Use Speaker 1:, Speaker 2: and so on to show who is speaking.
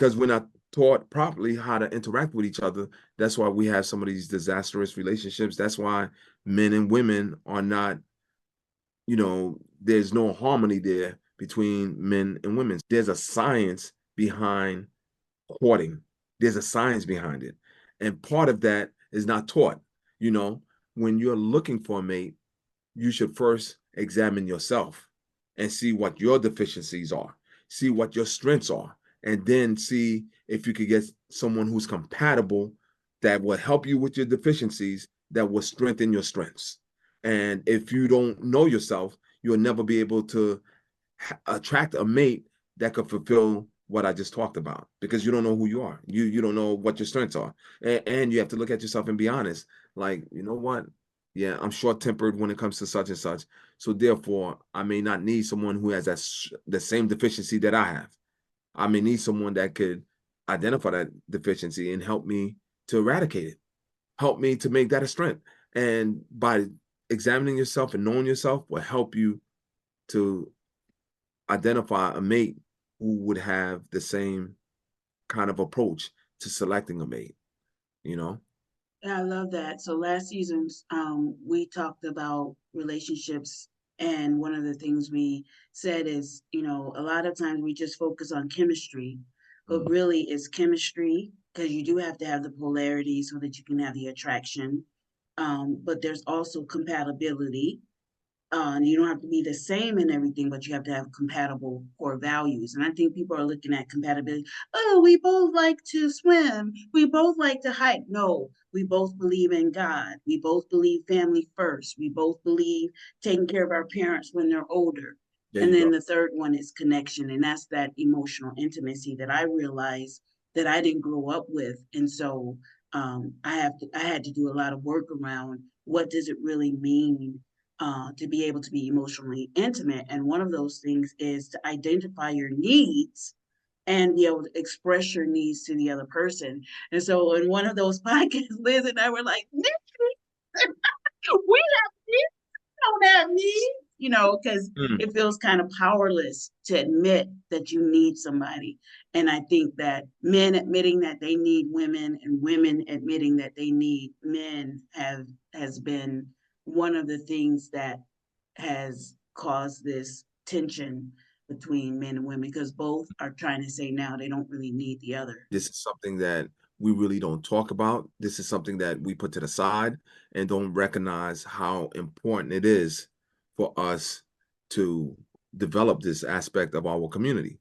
Speaker 1: because we're not taught properly how to interact with each other. That's why we have some of these disastrous relationships. That's why men and women are not, there's no harmony there between men and women. There's a science behind courting. There's a science behind it. And part of that is not taught. You know, when you're looking for a mate, you should first examine yourself and see what your deficiencies are, see what your strengths are, and then see if you could get someone who's compatible that will help you with your deficiencies, that will strengthen your strengths. And if you don't know yourself, you'll never be able to attract a mate that could fulfill what I just talked about, because you don't know who you are. You don't know what your strengths are. And you have to look at yourself and be honest. Like, you know what? Yeah, I'm short-tempered when it comes to such and such. So therefore, I may not need someone who has the same deficiency that I have. I may need someone that could identify that deficiency and help me to eradicate it, help me to make that a strength. And by examining yourself and knowing yourself will help you to identify a mate who would have the same kind of approach to selecting a mate, you know?
Speaker 2: Yeah, I love that. So last season, we talked about relationships, and one of the things we said is, a lot of times we just focus on chemistry, but
Speaker 1: Mhm.
Speaker 2: really it's chemistry because you do have to have the polarity so that you can have the attraction. But there's also compatibility, and you don't have to be the same in everything, but you have to have compatible core values. And I think people are looking at compatibility. Oh, we both like to swim. We both like to hike. No, we both believe in God. We both believe family first. We both believe taking care of our parents when they're older.
Speaker 1: There
Speaker 2: And
Speaker 1: you
Speaker 2: then
Speaker 1: go.
Speaker 2: the third one is connection. And that's that emotional intimacy that I realized that I didn't grow up with. And so I had to do a lot of work around what does it really mean to be able to be emotionally intimate. And one of those things is to identify your needs and be able to express your needs to the other person. And so in one of those podcasts, Liz and I were like, we have needs, don't have needs, because
Speaker 1: Mm.
Speaker 2: it feels kind of powerless to admit that you need somebody. And I think that men admitting that they need women and women admitting that they need men has been one of the things that has caused this tension between men and women because both are trying to say now they don't really need the other.
Speaker 1: This is something that we really don't talk about. This is something that we put to the side and don't recognize how important it is for us to develop this aspect of our community.